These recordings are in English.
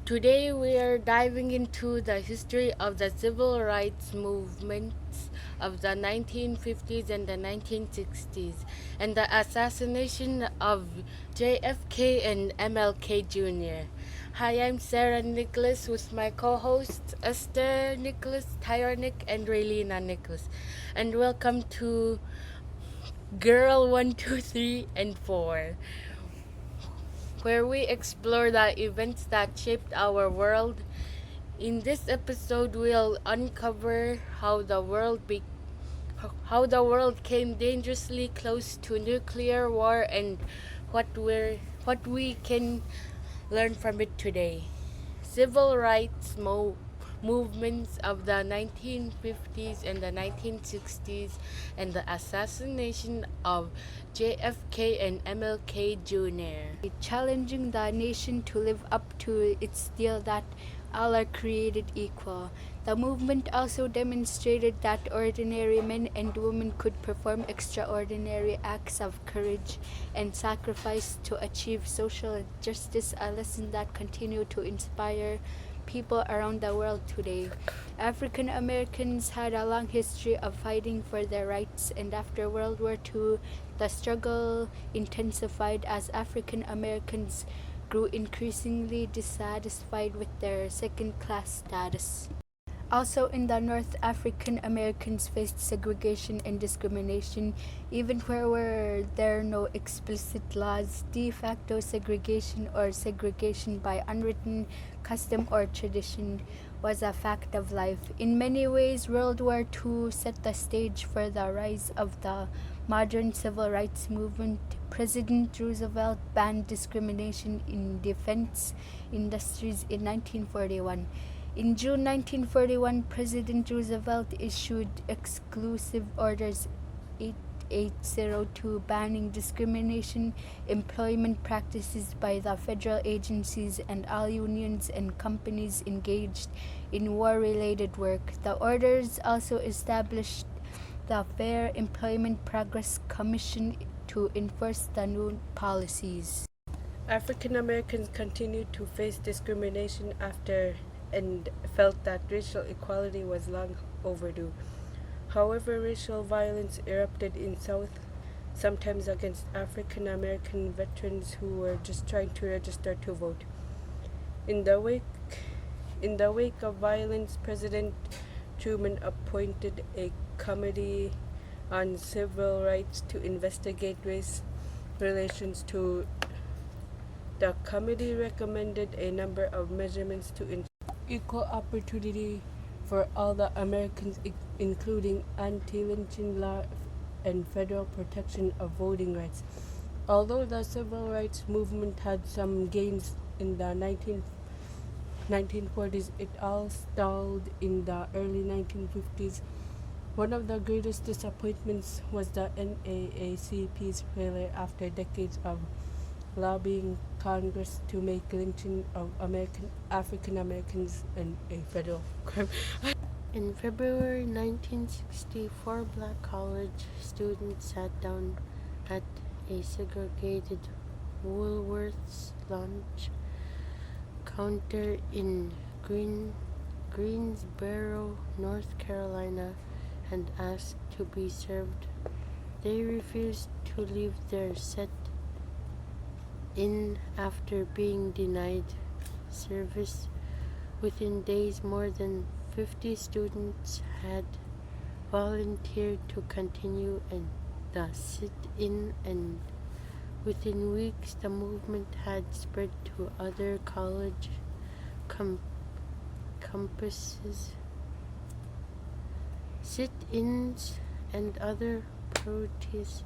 Today we are diving into the history of the civil rights movements of the 1950s and the 1960s and the assassination of JFK and MLK Jr. Hi, I'm Sarah Nicholas with my co-hosts Esther Nicholas, Tyra Nick, and Raylina Nicholas. And welcome to Girl 1, 2, 3, and 4, where we explore the events that shaped our world. In this episode, we'll uncover how the world came dangerously close to nuclear war and what we can learn from it today. Civil rights movements of the 1950s and the 1960s and the assassination of JFK and MLK Jr. Challenging the nation to live up to its deal that all are created equal. The movement also demonstrated that ordinary men and women could perform extraordinary acts of courage and sacrifice to achieve social justice, a lesson that continues to inspire people around the world today. African Americans had a long history of fighting for their rights, and after World War II, the struggle intensified as African Americans grew increasingly dissatisfied with their second-class status. Also in the North, African Americans faced segregation and discrimination, even where there were no explicit laws. De facto segregation, or segregation by unwritten custom or tradition, was a fact of life. In many ways, World War II set the stage for the rise of the modern civil rights movement. President Roosevelt banned discrimination in defense industries in 1941. In June 1941, President Roosevelt issued Exclusive Orders 8802 banning discrimination employment practices by the federal agencies and all unions and companies engaged in war-related work. The orders also established the Fair Employment Progress Commission to enforce the new policies. African Americans continued to face discrimination after and felt that racial equality was long overdue. However, racial violence erupted in South, sometimes against African American veterans who were just trying to register to vote. In the wake of violence, President Truman appointed a committee on civil rights to investigate race relations to the committee recommended a number of measures to ensure equal opportunity for all the Americans, including anti-lynching law and federal protection of voting rights. Although the civil rights movement had some gains in the 1940s, it all stalled in the early 1950s. One of the greatest disappointments was the NAACP's failure after decades of lobbying Congress to make lynching of African Americans a federal crime. In February 1964, black college students sat down at a segregated Woolworth's lunch counter in Greensboro, North Carolina, and asked to be served. They refused to leave their set in after being denied service. Within days, more than 50 students had volunteered to continue the sit-in, and within weeks the movement had spread to other college campuses. Sit-ins and other protests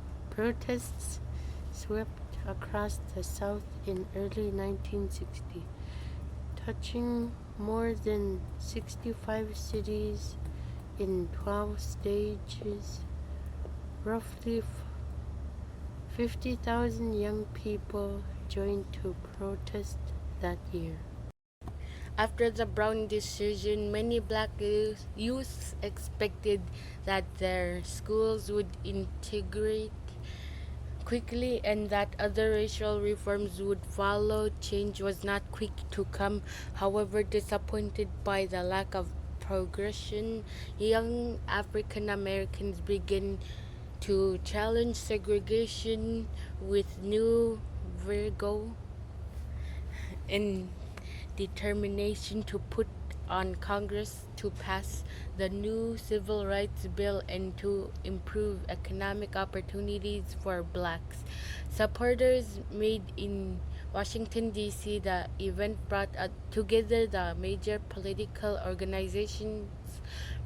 swept across the South in early 1960, touching more than 65 cities in 12 states. Roughly 50,000 young people joined to protest that year. After the Brown decision, many black youth expected that their schools would integrate quickly and that other racial reforms would follow. Change was not quick to come. However, disappointed by the lack of progression, young African Americans began to challenge segregation with new vigor and determination to put on Congress to pass the new Civil Rights Bill and to improve economic opportunities for blacks. Supporters made in Washington, D.C., the event brought together the major political organizations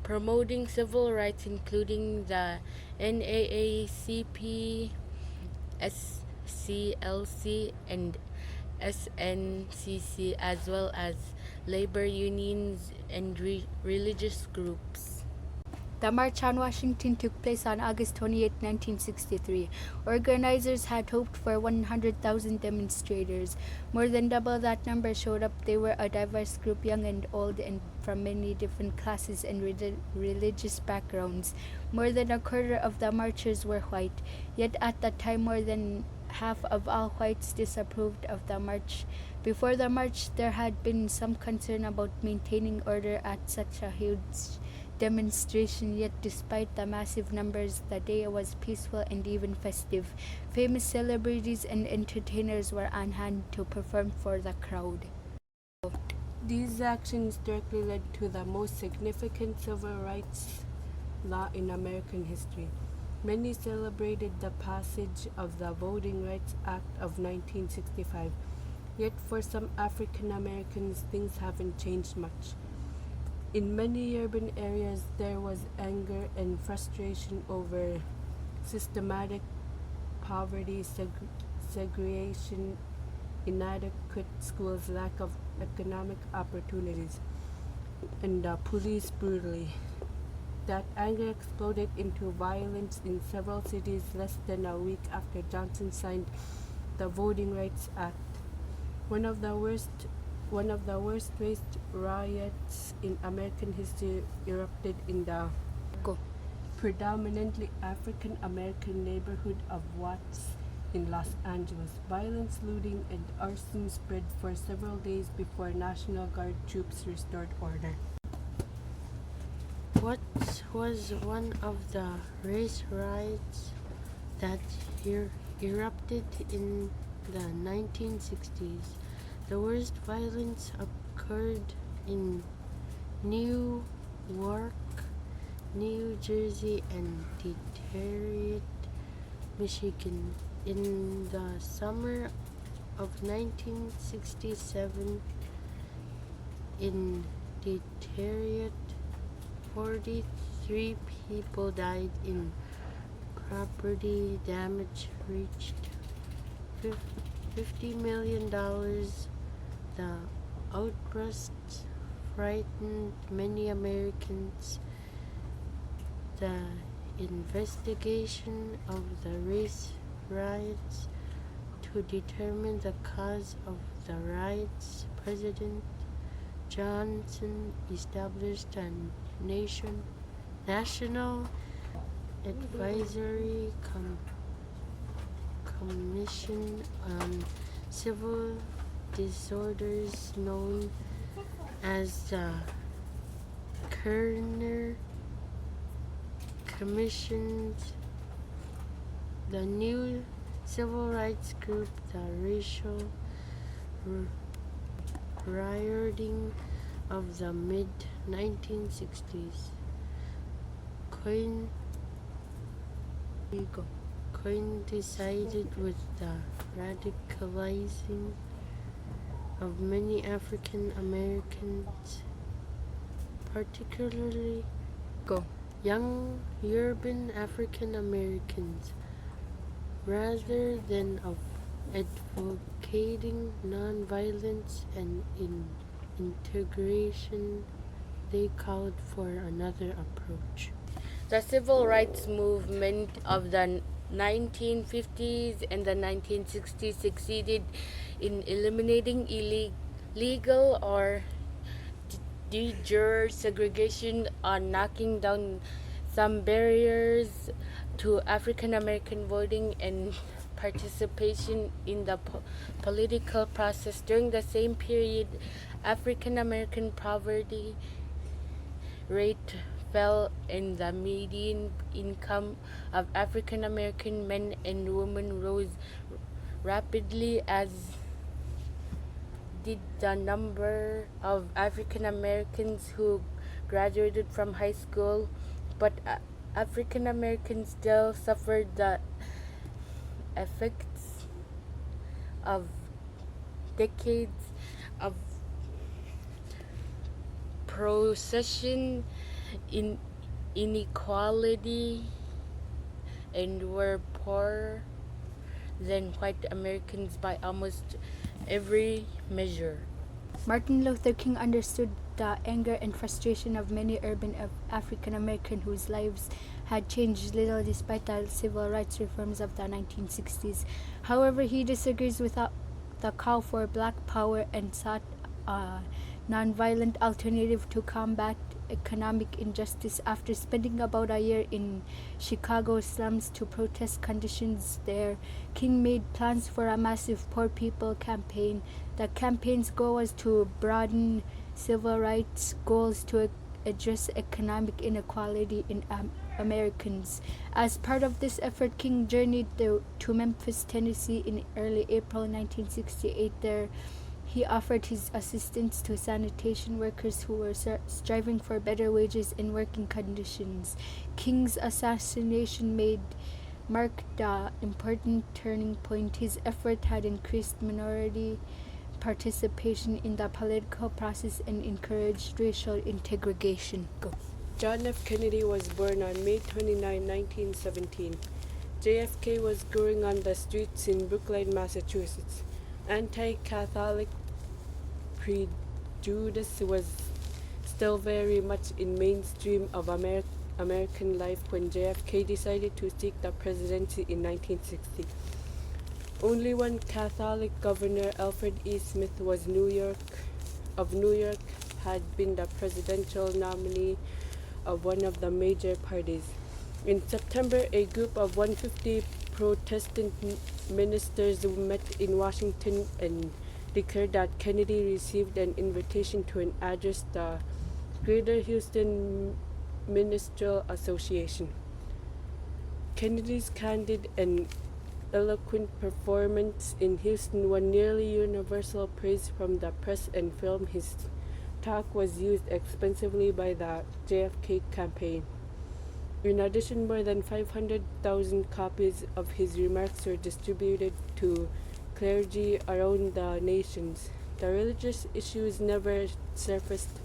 promoting civil rights, including the NAACP, SCLC, and SNCC, as well as labor unions and religious groups. The March on Washington took place on August 28, 1963. Organizers had hoped for 100,000 demonstrators. More than double that number showed up. They were a diverse group, young and old, and from many different classes and religious backgrounds. More than a quarter of the marchers were white. Yet at that time, more than half of all whites disapproved of the march. Before the march, there had been some concern about maintaining order at such a huge demonstration, yet despite the massive numbers, the day was peaceful and even festive. Famous celebrities and entertainers were on hand to perform for the crowd. These actions directly led to the most significant civil rights law in American history. Many celebrated the passage of the Voting Rights Act of 1965. Yet for some African Americans, things haven't changed much. In many urban areas, there was anger and frustration over systematic poverty, segregation, inadequate schools, lack of economic opportunities, and police brutality. That anger exploded into violence in several cities less than a week after Johnson signed the Voting Rights Act. One of the worst race riots in American history erupted in the predominantly African American neighborhood of Watts in Los Angeles. Violence, looting, and arson spread for several days before National Guard troops restored order. What was one of the race riots that erupted in the 1960s? The worst violence occurred in Newark, New Jersey, and Detroit, Michigan. In the summer of 1967, in Detroit, 43 people died in property damage reached $50 million. The outburst frightened many Americans. The investigation of the race riots to determine the cause of the riots, President Johnson established a national advisory commission on civil disorders known as the Kerner Commission. The new civil rights group, the racial rioting of the mid-1960s, coincided with the radicalizing of many African Americans, particularly young urban African Americans. Rather than advocating nonviolence and integration, they called for another approach. The civil rights movement of the 1950s and the 1960s succeeded in eliminating illegal or de jure segregation, on knocking down some barriers to African American voting, and participation in the political process. During the same period, African American poverty rate fell and the median income of African American men and women rose rapidly, as did the number of African Americans who graduated from high school. But African Americans still suffered the effects of decades of procession in inequality and were poorer than white Americans by almost every measure. Martin Luther King understood the anger and frustration of many urban African Americans whose lives had changed little despite the civil rights reforms of the 1960s. However, he disagrees with the call for black power and sought a nonviolent alternative to combat economic injustice. After spending about a year in Chicago slums to protest conditions there, King made plans for a massive Poor People campaign. The campaign's goal was to broaden civil rights goals to address economic inequality in Americans. As part of this effort, King journeyed to Memphis, Tennessee in early April 1968. There, he offered his assistance to sanitation workers who were striving for better wages and working conditions. King's assassination marked the important turning point. His effort had increased minority participation in the political process and encouraged racial integration. Go. John F. Kennedy was born on May 29, 1917. JFK was growing on the streets in Brookline, Massachusetts. Anti-Catholic prejudice was still very much in mainstream of American life when JFK decided to seek the presidency in 1960. Only one Catholic governor, Alfred E. Smith, of New York, had been the presidential nominee of one of the major parties. In September, a group of 150 Protestant ministers met in Washington and declared that Kennedy received an invitation to an address the Greater Houston Ministerial Association. Kennedy's candid and eloquent performance in Houston won nearly universal praise from the press and film. His talk was used extensively by the JFK campaign. In addition, more than 500,000 copies of his remarks were distributed to clergy around the nation. The religious issues never surfaced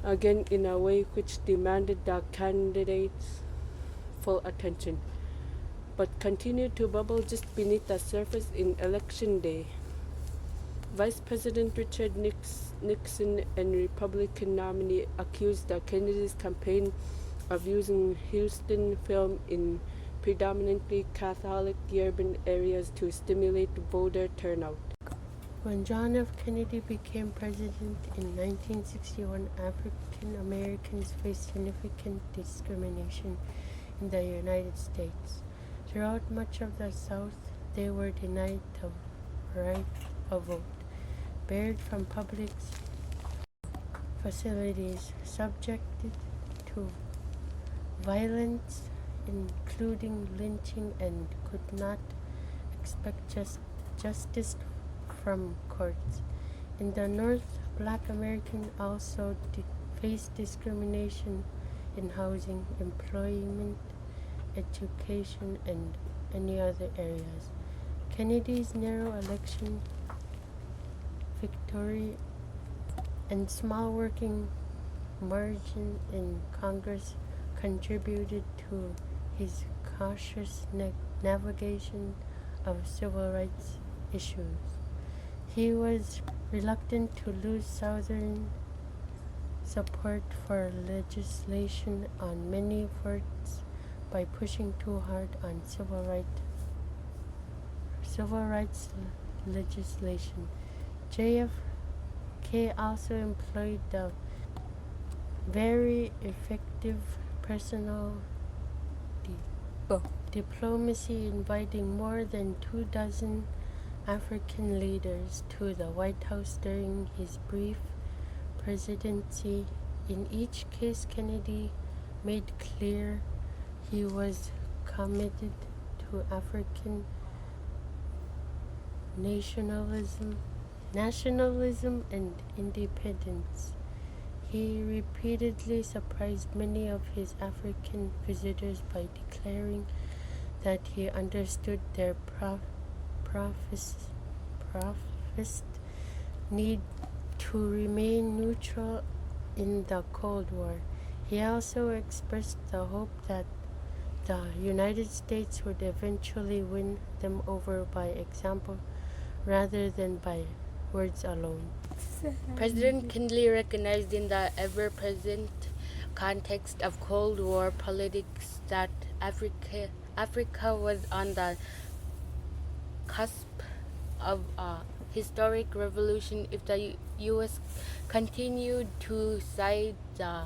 again in a way which demanded the candidate's full attention, but continued to bubble just beneath the surface in Election Day. Vice President Richard Nixon and Republican nominee accused the Kennedy's campaign of using Houston film in predominantly Catholic urban areas to stimulate voter turnout. When John F. Kennedy became president in 1961, African Americans faced significant discrimination in the United States. Throughout much of the South, they were denied the right of vote, barred from public facilities, subjected to violence, including lynching, and could not expect justice from courts. In the North, Black Americans also faced discrimination in housing, employment, education, and any other areas. Kennedy's narrow election victory and small working margin in Congress contributed to his cautious navigation of civil rights issues. He was reluctant to lose Southern support for legislation on many fronts by pushing too hard on civil rights legislation. JFK also employed the very effective personal diplomacy, inviting more than 2 dozen African leaders to the White House during his brief presidency. In each case, Kennedy made clear he was committed to African nationalism and independence. He repeatedly surprised many of his African visitors by declaring that he understood their professed need to remain neutral in the Cold War. He also expressed the hope that the United States would eventually win them over by example rather than by words alone. President Kennedy recognized in the ever-present context of Cold War politics that Africa was on the cusp of a historic revolution. If the U.S. continued to side the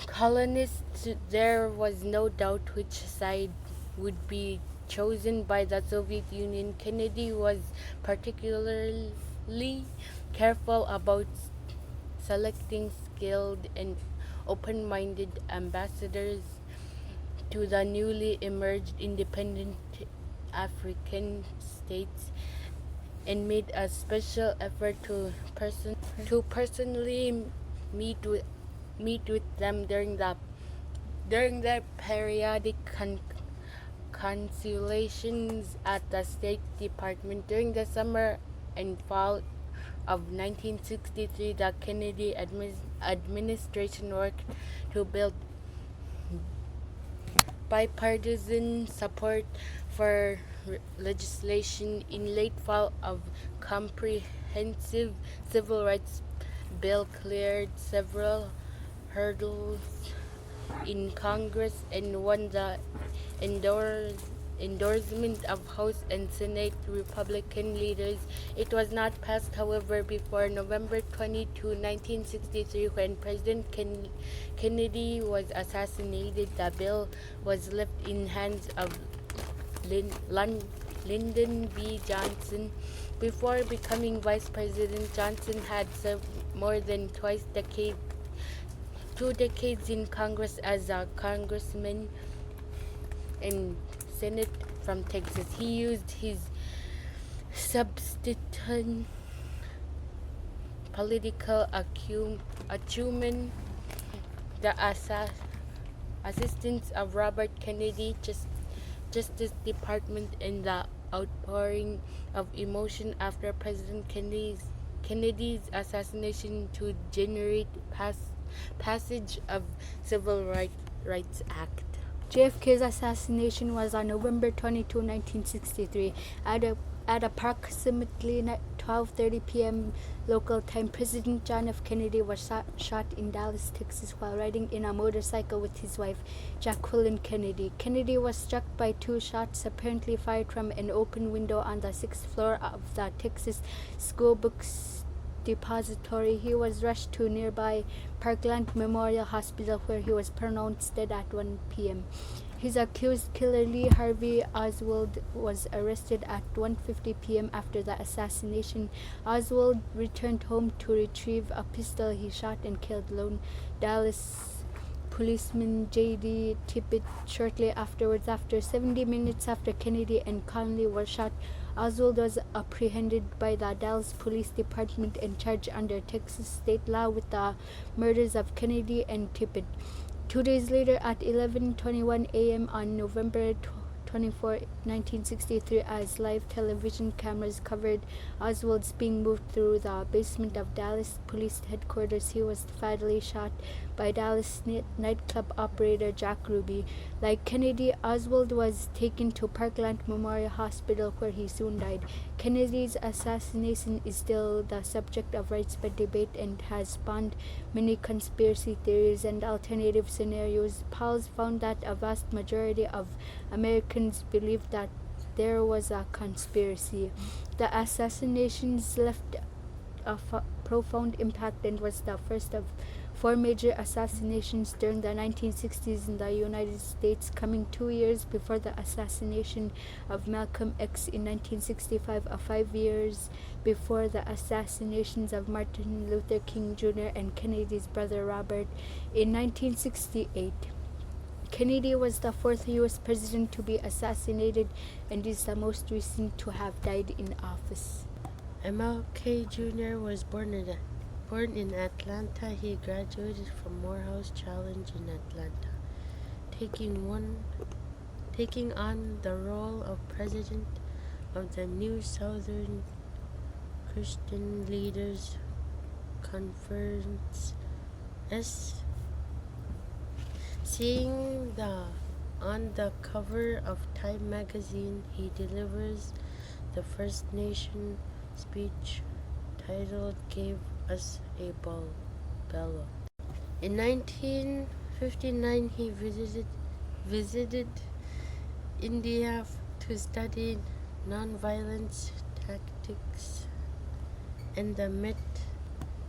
colonists, there was no doubt which side would be chosen by the Soviet Union. Kennedy was particularly careful about selecting skilled and open-minded ambassadors to the newly emerged independent African states, and made a special effort to personally meet with them during the periodic consultations at the State Department. During the summer and fall of 1963, the Kennedy administration worked to build bipartisan support for legislation. In late fall, a comprehensive civil rights bill cleared several hurdles in Congress and won the endorsement of House and Senate Republican leaders. It was not passed, however, before November 22, 1963, when President Kennedy was assassinated. The bill was left in hands of Lyndon B. Johnson. Before becoming Vice President, Johnson had served more than 2 decades in Congress as a congressman and Senate from Texas. He used his substantive political acumen, the assistance of Robert Kennedy, Justice Department, and the outpouring of emotion after President Kennedy's assassination to generate passage of Civil Rights Act. JFK's assassination was on November 22, 1963. At approximately 12:30 p.m. local time, President John F. Kennedy was shot in Dallas, Texas, while riding in a motorcycle with his wife, Jacqueline Kennedy. Kennedy was struck by 2 shots, apparently fired from an open window on the 6th floor of the Texas School Books Depository. He was rushed to nearby Parkland Memorial Hospital, where he was pronounced dead at 1 p.m. His accused killer, Lee Harvey Oswald, was arrested at 1:50 p.m. after the assassination. Oswald returned home to retrieve a pistol he shot and killed lone Dallas policeman J.D. Tippit shortly afterwards. After 70 minutes after Kennedy and Conley were shot, Oswald was apprehended by the Dallas Police Department and charged under Texas state law with the murders of Kennedy and Tippit. 2 days later, at 11:21 a.m. on November 24, 1963, as live television cameras covered Oswald's being moved through the basement of Dallas Police Headquarters, he was fatally shot by Dallas nightclub operator Jack Ruby. Like Kennedy, Oswald was taken to Parkland Memorial Hospital, where he soon died. Kennedy's assassination is still the subject of widespread debate and has spawned many conspiracy theories and alternative scenarios. Polls found that a vast majority of Americans believed that there was a conspiracy. The assassinations left a profound impact and was the first of 4 major assassinations during the 1960s in the United States, coming 2 years before the assassination of Malcolm X in 1965, 5 years before the assassinations of Martin Luther King Jr. and Kennedy's brother Robert in 1968. Kennedy was the fourth U.S. president to be assassinated and is the most recent to have died in office. MLK Jr. was born in Atlanta. He graduated from Morehouse Challenge in Atlanta, taking on the role of president of the New Southern Christian Leaders Conference. Seeing on the cover of Time magazine, he delivers the First Nation speech titled "Gave Us a Ballot." In 1959, he visited India to study nonviolence tactics and met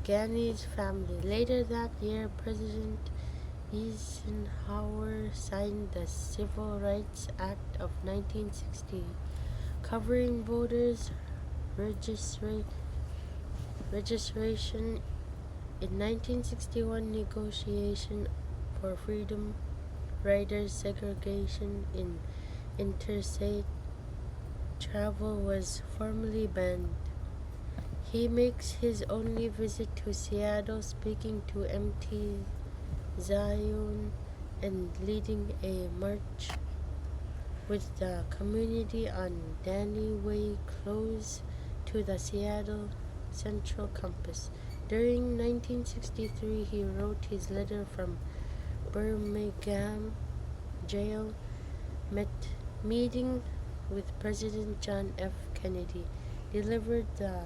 Ghani's family. Later that year, President Eisenhower signed the Civil Rights Act of 1960, covering voters' registration. In 1961, negotiation for freedom riders segregation in interstate travel was formally banned. He makes his only visit to Seattle, speaking to Mt. Zion and leading a march with the community on Danny Way close to the Seattle Central Campus. During 1963, he wrote his letter from Birmingham jail, meeting with President John F. Kennedy, delivered the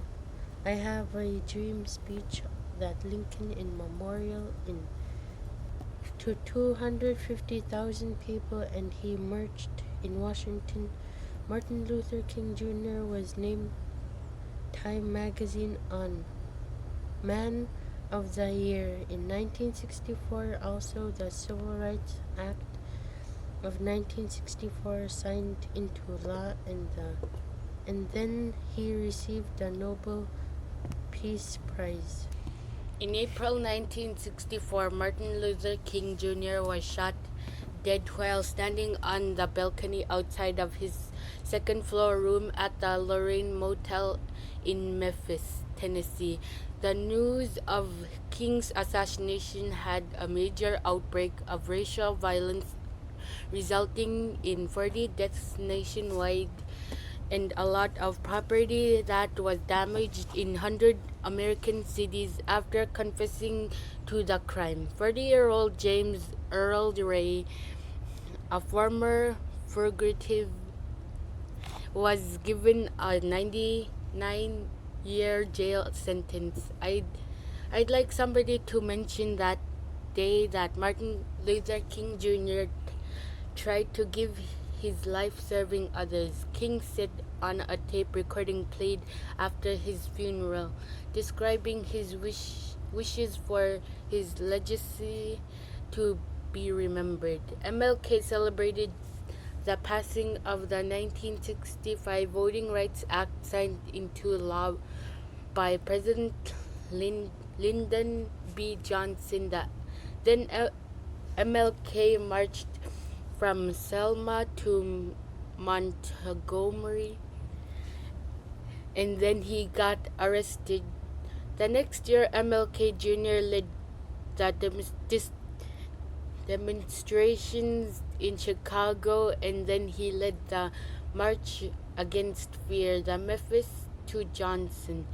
"I Have a Dream" speech that Lincoln in Memorial to 250,000 people, and he marched in Washington. Martin Luther King Jr. was named Time magazine on Man of the Year in 1964. Also, the Civil Rights Act of 1964 signed into law, and then he received the Nobel Peace Prize. In April 1964, Martin Luther King Jr. was shot dead while standing on the balcony outside of his second-floor room at the Lorraine Motel in Memphis, Tennessee. The news of King's assassination had a major outbreak of racial violence, resulting in 40 deaths nationwide and a lot of property that was damaged in 100 American cities. After confessing to the crime, 40-year-old James Earl Ray, a former fugitive, was given a 99-year jail sentence. I'd like somebody to mention that day that Martin Luther King Jr. tried to give his life serving others, King said on a tape recording played after his funeral, describing his wishes for his legacy to be remembered. MLK celebrated the passing of the 1965 Voting Rights Act signed into law by President Lyndon B. Johnson. Then MLK marched from Selma to Montgomery, and then he got arrested. The next year, MLK Jr. led the demonstrations in Chicago, and then he led the March Against Fear, the Memphis to Johnson.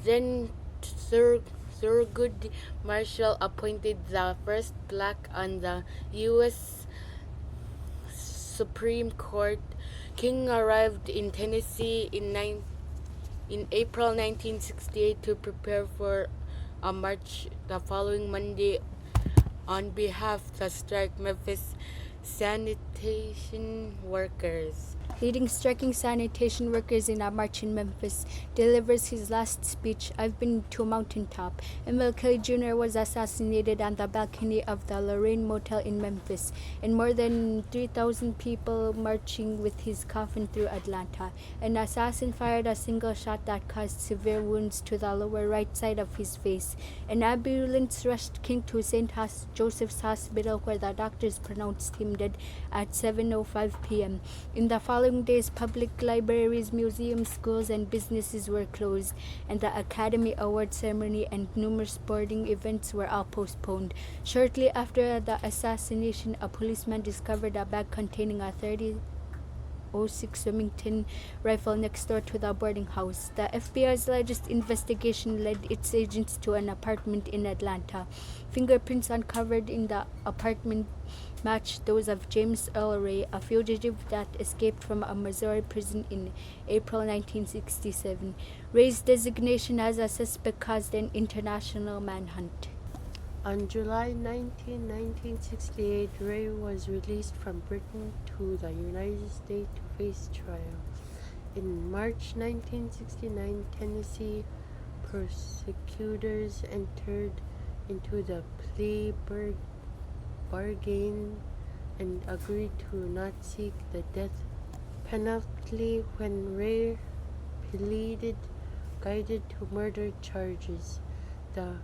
Then Thurgood Marshall appointed the first black on the U.S. Supreme Court. King arrived in Tennessee in April 1968 to prepare for a march the following Monday on behalf of the strike Memphis sanitation workers. leading striking sanitation workers in a march in Memphis, delivers his last speech. I've been to a mountaintop. MLK Jr. was assassinated on the balcony of the Lorraine Motel in Memphis, and more than 3,000 people marching with his coffin through Atlanta. An assassin fired a single shot that caused severe wounds to the lower right side of his face. An ambulance rushed King to St. Joseph's Hospital, where the doctors pronounced him dead at 7:05 p.m. In the following days, public libraries, museums, schools, and businesses were closed, and the Academy Award ceremony and numerous sporting events were all postponed. Shortly after the assassination, a policeman discovered a bag containing a .06 Remington rifle next door to the boarding house. The FBI's largest investigation led its agents to an apartment in Atlanta. Fingerprints uncovered in the apartment matched those of James Earl Ray, a fugitive that escaped from a Missouri prison in April 1967. Ray's designation as a suspect caused an international manhunt. On July 19, 1968, Ray was released from Britain to the United States to face trial. In March 1969, Tennessee prosecutors entered into the plea bargain and agreed to not seek the death penalty when Ray pleaded guilty to murder charges. The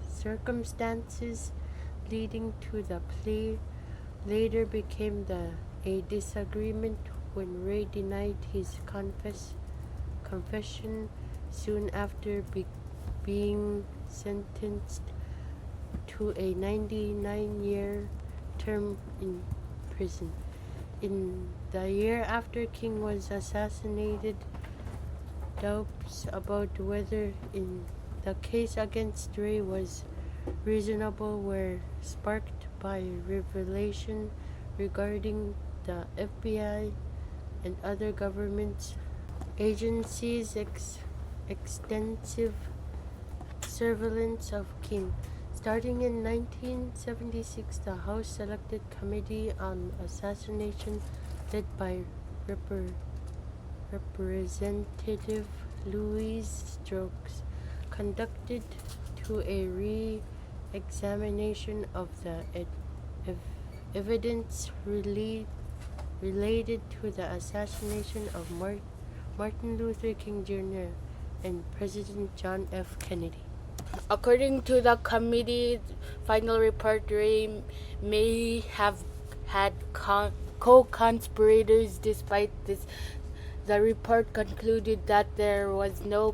circumstances leading to the plea later became a disagreement when Ray denied his confession soon after being sentenced to a 99-year term in prison. In the year after King was assassinated, doubts about whether the case against Ray was reasonable were sparked by revelation regarding the FBI and other government agencies' extensive surveillance of King. Starting in 1976, the House Select Committee on Assassination, led by Representative Louis Strokes, conducted a re-examination of the evidence related to the assassination of Martin Luther King Jr. and President John F. Kennedy. According to the committee's final report, Ray may have had co-conspirators. Despite this, the report concluded that there was no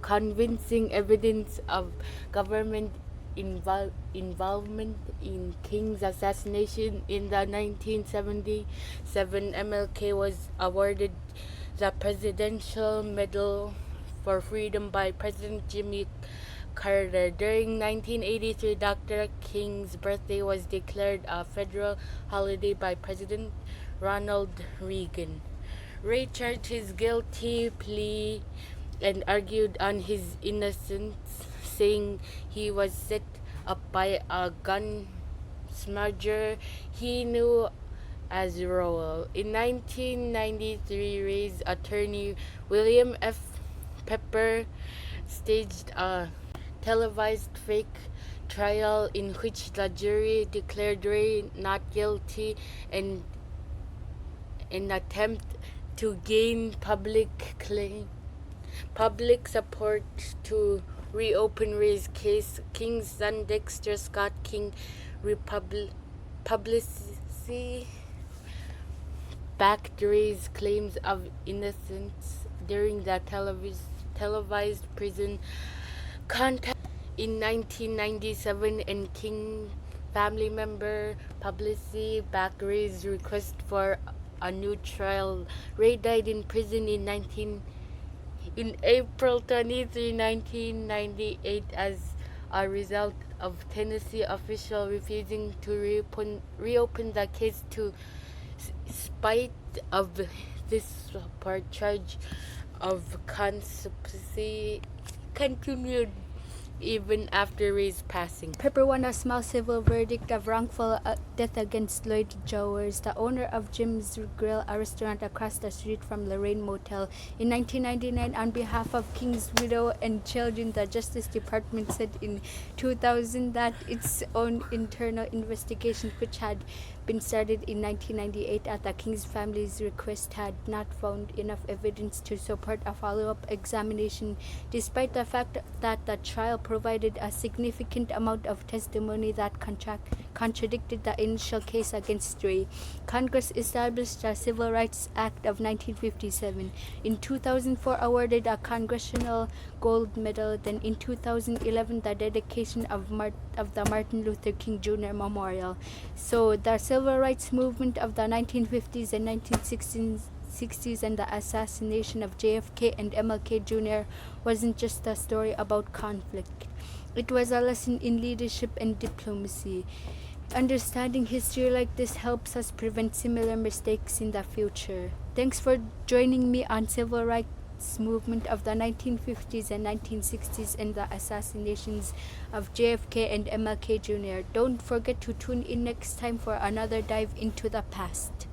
convincing evidence of government involvement in King's assassination. In the 1977, MLK was awarded the Presidential Medal for Freedom by President Jimmy Carter. During 1983, Dr. King's birthday was declared a federal holiday by President Ronald Reagan. Ray charged his guilty plea and argued on his innocence, saying he was set up by a gun smudger he knew as Rowell. In 1993, Ray's attorney, William F. Pepper, staged a televised fake trial in which the jury declared Ray not guilty and an attempt to gain public support to reopen Ray's case. King's son Dexter Scott King publicly backed Ray's claims of innocence during the televised prison contest in 1997, and King family member publicly backed Ray's request for a new trial. Ray died in prison in April 23, 1998, as a result of Tennessee officials refusing to reopen the case to spite of this part charge of conspiracy continued. even after Ray's passing. Pepper won a small civil verdict of wrongful death against Lloyd Jowers, the owner of Jim's Grill, a restaurant across the street from Lorraine Motel. In 1999, on behalf of King's widow and children, the Justice Department said in 2000 that its own internal investigation, which had been started in 1998 at the King's family's request, had not found enough evidence to support a follow-up examination, despite the fact that the trial provided a significant amount of testimony that contradicted the initial case against Ray. Congress established the Civil Rights Act of 1957. In 2004, awarded a Congressional Gold Medal. Then in 2011, the dedication of the Martin Luther King Jr. Memorial. So the civil rights movement of the 1950s and 1960s and the assassination of JFK and MLK Jr. wasn't just a story about conflict. It was a lesson in leadership and diplomacy. Understanding history like this helps us prevent similar mistakes in the future. Thanks for joining me on Civil Rights Movement of the 1950s and 1960s and the assassinations of JFK and MLK Jr. Don't forget to tune in next time for another dive into the past.